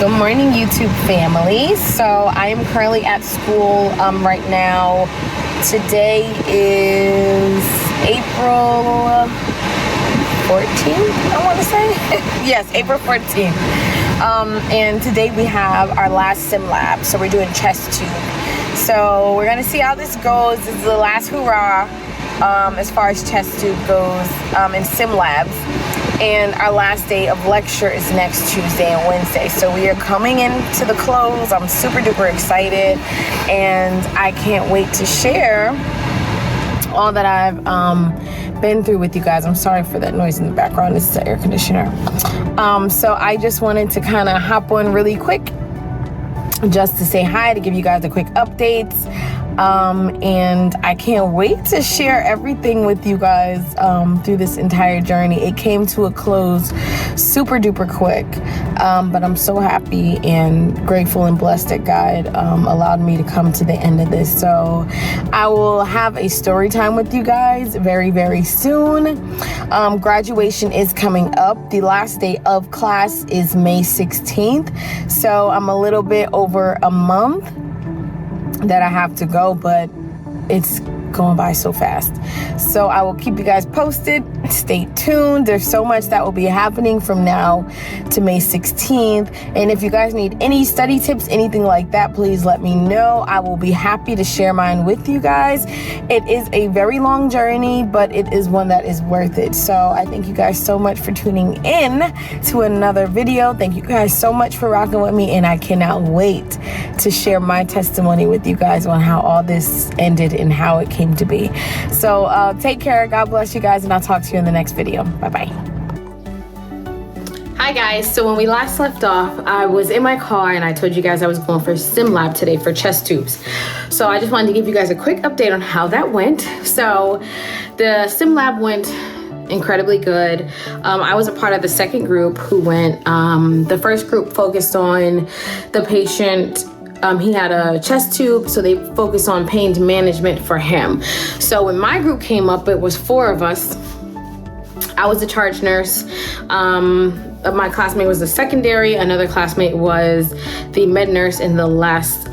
Good morning, YouTube family. So I am currently at school right now. Today is April 14th, I want to say. Yes, April 14th. And today we have our last sim lab. So we're doing chest tube. So we're going to see how this goes. This is the last hurrah as far as chest tube goes in sim labs. And our last day of lecture is next Tuesday and Wednesday. So we are coming into the close. I'm super duper excited, and I can't wait to share all that I've been through with you guys. I'm sorry for that noise in the background. This is the air conditioner. So I just wanted to kind of hop on really quick just to say hi, to give you guys a quick updates. And I can't wait to share everything with you guys through this entire journey. It came to a close super duper quick, but I'm so happy and grateful and blessed that God allowed me to come to the end of this. So I will have a story time with you guys very, very soon. Graduation is coming up. The last day of class is May 16th. So I'm a little bit over a month that I have to go, but it's going by so fast. So I will keep you guys posted. Stay tuned. There's so much that will be happening from now to May 16th. And if you guys need any study tips, anything like that, please let me know. I will be happy to share mine with you guys. It is a very long journey, but it is one that is worth it. So I thank you guys so much for tuning in to another video. Thank you guys so much for rocking with me, and I cannot wait to share my testimony with you guys on how all this ended and how it came to be. So take care. God bless you guys, and I'll talk to you in the next video. Bye-bye. Hi guys, so when we last left off, I was in my car and I told you guys I was going for sim lab today for chest tubes. So I just wanted to give you guys a quick update on how that went. So the sim lab went incredibly good. I was a part of the second group who went. The first group focused on the patient. He had a chest tube, so they focused on pain management for him. So when my group came up, it was 4 of us. I was the charge nurse. My classmate was the secondary, another classmate was the med nurse, and the last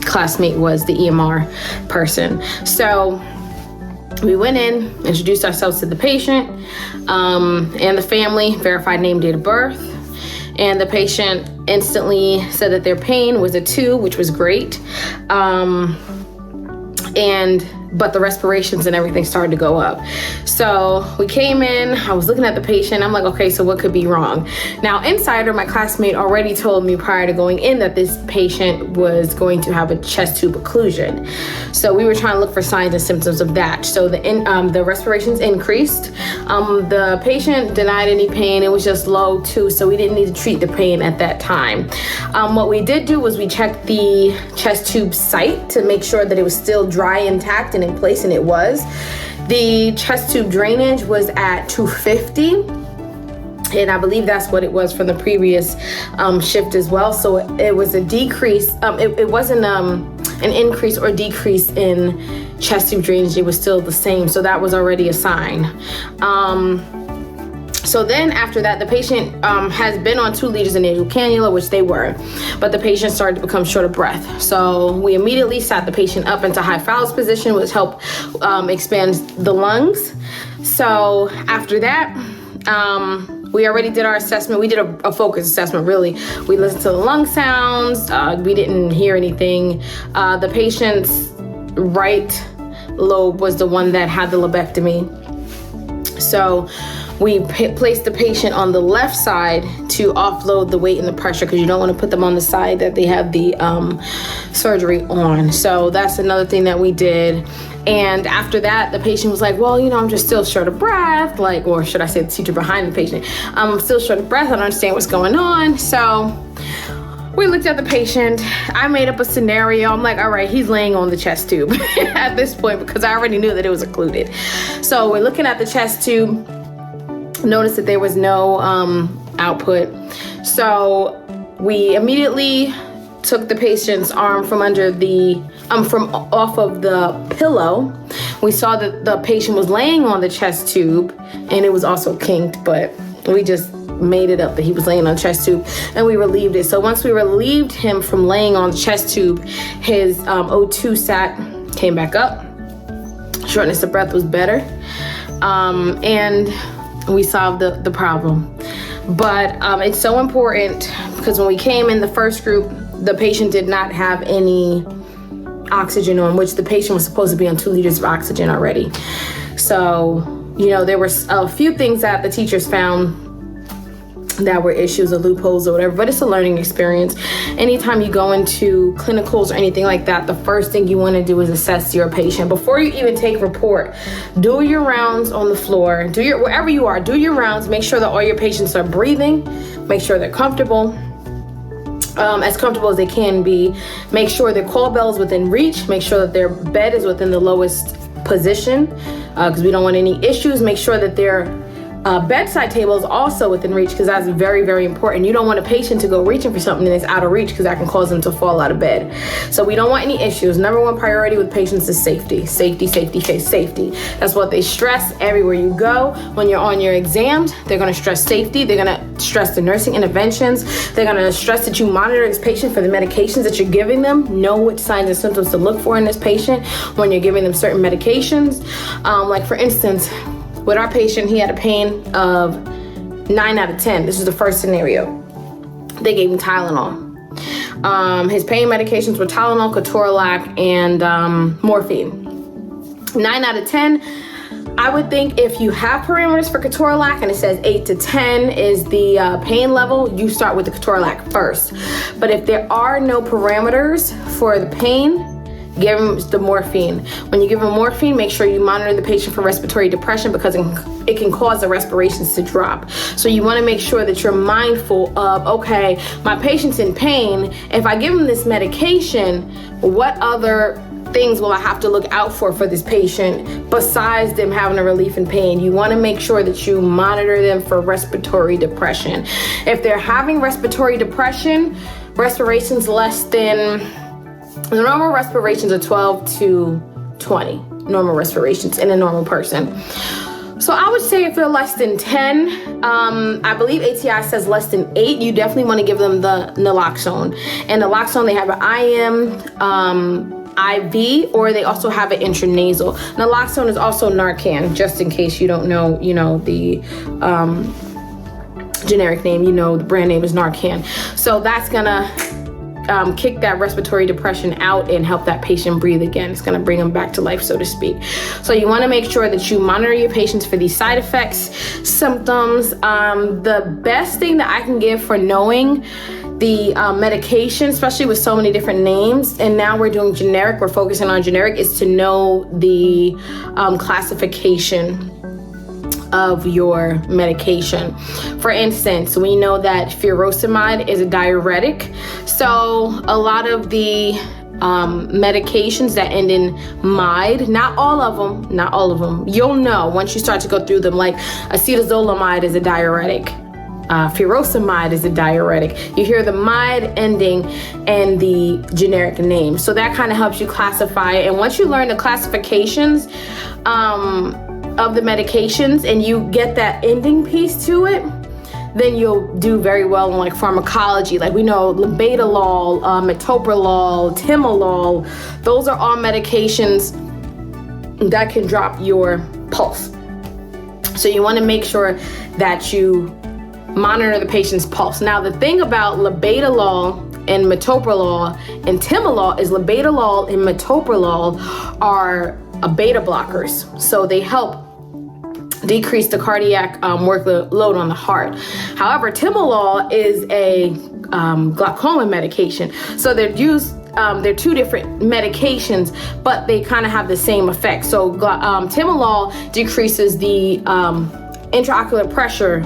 classmate was the EMR person. So we went in, introduced ourselves to the patient and the family, verified name, date of birth, and the patient instantly said that their pain was a 2, which was great. But the respirations and everything started to go up. So we came in, I was looking at the patient. I'm like, okay, so what could be wrong? Now, Insider, my classmate, already told me prior to going in that this patient was going to have a chest tube occlusion. So we were trying to look for signs and symptoms of that. So the respirations increased. The patient denied any pain. It was just low too, so we didn't need to treat the pain at that time. What we did do was we checked the chest tube site to make sure that it was still dry, intact, and in place, and it was. The chest tube drainage was at 250, and I believe that's what it was from the previous shift as well. So it was a decrease. It wasn't an increase or decrease in chest tube drainage. It was still the same, so that was already a sign. So then after that, the patient has been on 2 liters of nasal cannula, which they were, but the patient started to become short of breath. So we immediately sat the patient up into high Fowler's position, which helped expand the lungs. So after that, we already did our assessment. We did a focus assessment, really. We listened to the lung sounds. We didn't hear anything. The patient's right lobe was the one that had the lobectomy. So we placed the patient on the left side to offload the weight and the pressure, because you don't want to put them on the side that they have the surgery on. So that's another thing that we did. And after that, the patient was like, well, I'm just still short of breath, or should I say the teacher behind the patient, I'm still short of breath, I don't understand what's going on. So we looked at the patient. I made up a scenario. I'm like, all right, he's laying on the chest tube at this point, because I already knew that it was occluded. So we're looking at the chest tube, noticed that there was no output. So we immediately took the patient's arm from under the from off of the pillow. We saw that the patient was laying on the chest tube, and it was also kinked, but we just made it up that he was laying on a chest tube, and we relieved it. So once we relieved him from laying on the chest tube, his O2 sat came back up. Shortness of breath was better, and we solved the problem. But it's so important, because when we came in the first group, the patient did not have any oxygen on, which the patient was supposed to be on 2 liters of oxygen already. So, there were a few things that the teachers found that were issues or loopholes or whatever, but it's a learning experience. Anytime you go into clinicals or anything like that, the first thing you want to do is assess your patient. Before you even take report, do your rounds on the floor, wherever you are, do your rounds, make sure that all your patients are breathing, make sure they're comfortable, as comfortable as they can be. Make sure their call bell is within reach, make sure that their bed is within the lowest position, because we don't want any issues. Make sure that their bedside table is also within reach, because that's very, very important. You don't want a patient to go reaching for something that's out of reach, because that can cause them to fall out of bed. So we don't want any issues. Number one priority with patients is safety. Safety, safety, safety. That's what they stress everywhere you go. When you're on your exams, they're going to stress safety. They're going to stress the nursing interventions. They're going to stress that you monitor this patient for the medications that you're giving them. Know which signs and symptoms to look for in this patient when you're giving them certain medications. Like for instance, with our patient, he had a pain of 9 out of 10. This is the first scenario. They gave him Tylenol. His pain medications were Tylenol, ketorolac, and morphine. 9 out of 10. I would think if you have parameters for ketorolac and it says 8 to 10 is the pain level, you start with the ketorolac first. But if there are no parameters for the pain, give them the morphine. When you give them morphine, make sure you monitor the patient for respiratory depression, because it can cause the respirations to drop. So you want to make sure that you're mindful of, okay, my patient's in pain. If I give them this medication, what other things will I have to look out for this patient besides them having a relief in pain? You want to make sure that you monitor them for respiratory depression. If they're having respiratory depression, respirations less than, the normal respirations are 12 to 20 normal respirations in a normal person. So I would say if they're less than 10, I believe ATI says less than 8, you definitely want to give them the naloxone. And naloxone, they have an IM, IV, or they also have it intranasal. Naloxone is also Narcan, just in case you don't know, the generic name, the brand name is Narcan. So that's gonna kick that respiratory depression out and help that patient breathe again. It's gonna bring them back to life, so to speak. So you wanna make sure that you monitor your patients for these side effects, symptoms. The best thing that I can give for knowing the medication, especially with so many different names, and now we're doing generic, we're focusing on generic, is to know the classification of your medication. For instance, we know that furosemide is a diuretic. So a lot of the medications that end in "mide," not all of them, you'll know once you start to go through them, like acetazolamide is a diuretic. Furosemide is a diuretic. You hear the "mide" ending and the generic name. So that kind of helps you classify it. And once you learn the classifications of the medications and you get that ending piece to it, then you'll do very well in like pharmacology. Like we know labetalol, metoprolol, timolol, those are all medications that can drop your pulse. So you want to make sure that you monitor the patient's pulse. Now the thing about labetalol and metoprolol and timolol is labetalol and metoprolol are beta blockers. So they help decrease the cardiac workload on the heart. However, timolol is a glaucoma medication. So they're two different medications, but they kind of have the same effect. So timolol decreases the intraocular pressure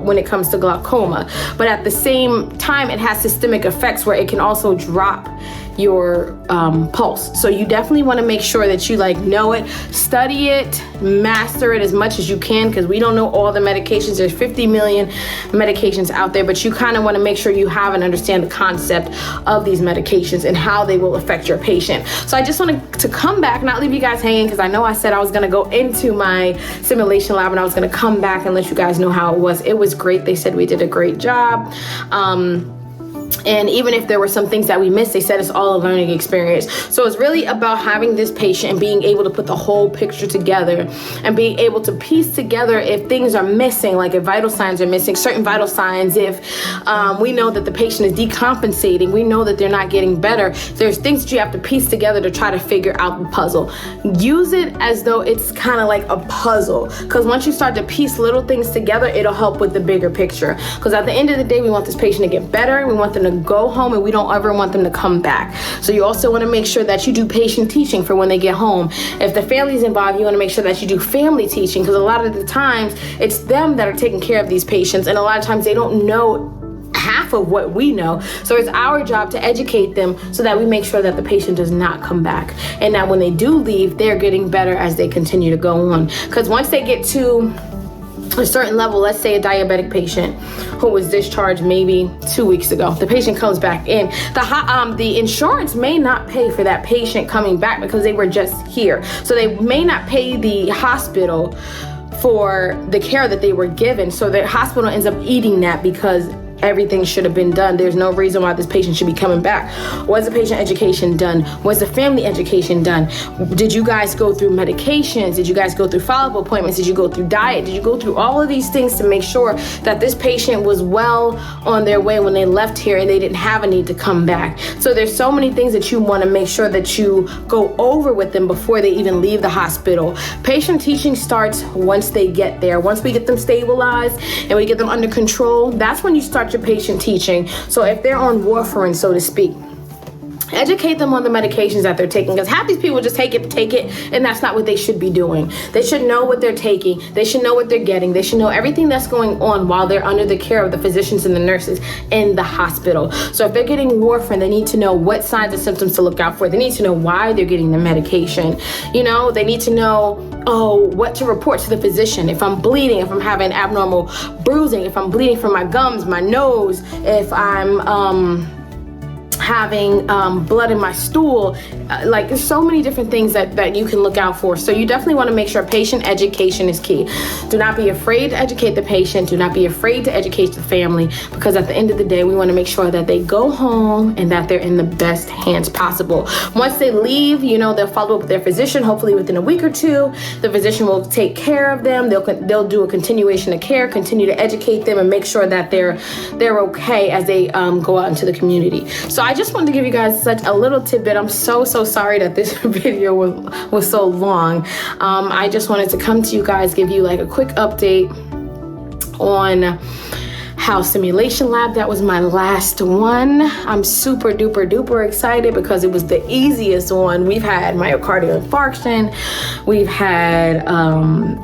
when it comes to glaucoma, but at the same time it has systemic effects where it can also drop your pulse. So you definitely want to make sure that you like know it, study it, master it as much as you can, because we don't know all the medications. There's 50 million medications out there, but you kind of want to make sure you have and understand the concept of these medications and how they will affect your patient. So I just wanted to come back, not leave you guys hanging, because I know I said I was going to go into my simulation lab and I was going to come back and let you guys know how it was. It was great. They said we did a great job. And even if there were some things that we missed, they said it's all a learning experience. So it's really about having this patient and being able to put the whole picture together and being able to piece together if things are missing, like if vital signs are missing, certain vital signs, if we know that the patient is decompensating, we know that they're not getting better. There's things that you have to piece together to try to figure out the puzzle. Use it as though it's kind of like a puzzle, because once you start to piece little things together, it'll help with the bigger picture. Because at the end of the day, we want this patient to get better. We want them to go home, and we don't ever want them to come back. So you also want to make sure that you do patient teaching for when they get home. If the family's involved, you want to make sure that you do family teaching, because a lot of the times it's them that are taking care of these patients, and a lot of times they don't know half of what we know. So it's our job to educate them so that we make sure that the patient does not come back, and that when they do leave, they're getting better as they continue to go on. Because once they get to a certain level, let's say a diabetic patient who was discharged maybe 2 weeks ago, the patient comes back in, the insurance may not pay for that patient coming back because they were just here. So they may not pay the hospital for the care that they were given. So the hospital ends up eating that because everything should have been done. There's no reason why this patient should be coming back. Was the patient education done? Was the family education done? Did you guys go through medications? Did you guys go through follow-up appointments? Did you go through diet? Did you go through all of these things to make sure that this patient was well on their way when they left here and they didn't have a need to come back? So there's so many things that you want to make sure that you go over with them before they even leave the hospital. Patient teaching starts once they get there. Once we get them stabilized and we get them under control, that's when you start your patient teaching. So if they're on warfarin, so to speak, educate them on the medications that they're taking, because half these people just take it, and that's not what they should be doing. They should know what they're taking. They should know what they're getting. They should know everything that's going on while they're under the care of the physicians and the nurses in the hospital. So if they're getting warfarin, they need to know what signs and symptoms to look out for. They need to know why they're getting the medication. You know, they need to know, what to report to the physician. If I'm bleeding, if I'm having abnormal bruising, if I'm bleeding from my gums, my nose, if I'm having blood in my stool, like there's so many different things that you can look out for. So you definitely want to make sure patient education is key. Do not be afraid to educate the patient. Do not be afraid to educate the family, because at the end of the day, we want to make sure that they go home and that they're in the best hands possible. Once they leave, they'll follow up with their physician. Hopefully within a week or two, the physician will take care of them. They'll do a continuation of care, continue to educate them, and make sure that they're okay as they go out into the community. So I just wanted to give you guys such a little tidbit. I'm so sorry that this video was so long. I just wanted to come to you guys, give you like a quick update on how simulation lab, that was my last one. I'm super duper excited because it was the easiest one. We've had myocardial infarction, we've had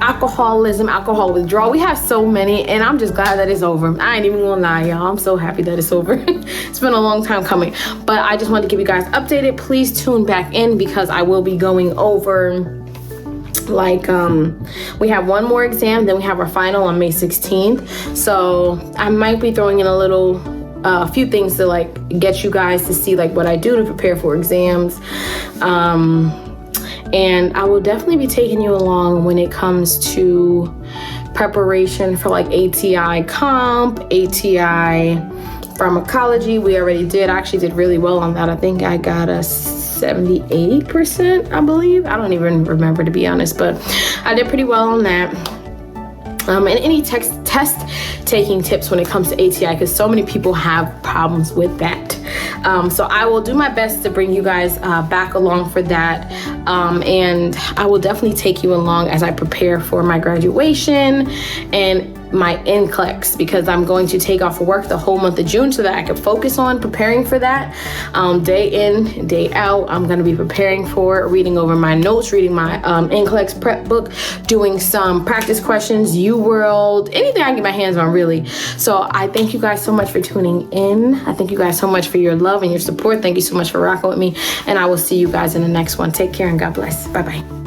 alcoholism, alcohol withdrawal. We have so many, and I'm just glad that it's over. I ain't even gonna lie, y'all. I'm so happy that it's over. It's been a long time coming, but I just wanted to keep you guys updated. Please tune back in, because I will be going over, we have one more exam, then we have our final on May 16th. So I might be throwing in a few things to get you guys to see what I do to prepare for exams. And I will definitely be taking you along when it comes to preparation for ATI comp, ATI pharmacology. We already did. I actually did really well on that. I think I got a 78%, I believe. I don't even remember, to be honest, but I did pretty well on that. And any test taking tips when it comes to ATI, because so many people have problems with that. So I will do my best to bring you guys back along for that. And I will definitely take you along as I prepare for my graduation and my NCLEX, because I'm going to take off work the whole month of June so that I can focus on preparing for that. Day in, day out, I'm going to be preparing for it, reading over my notes, reading my NCLEX prep book, doing some practice questions, UWorld, anything I can get my hands on, really. So I thank you guys so much for tuning in. I thank you guys so much for your love and your support. Thank you so much for rocking with me, and I will see you guys in the next one. Take care and God bless. Bye-bye.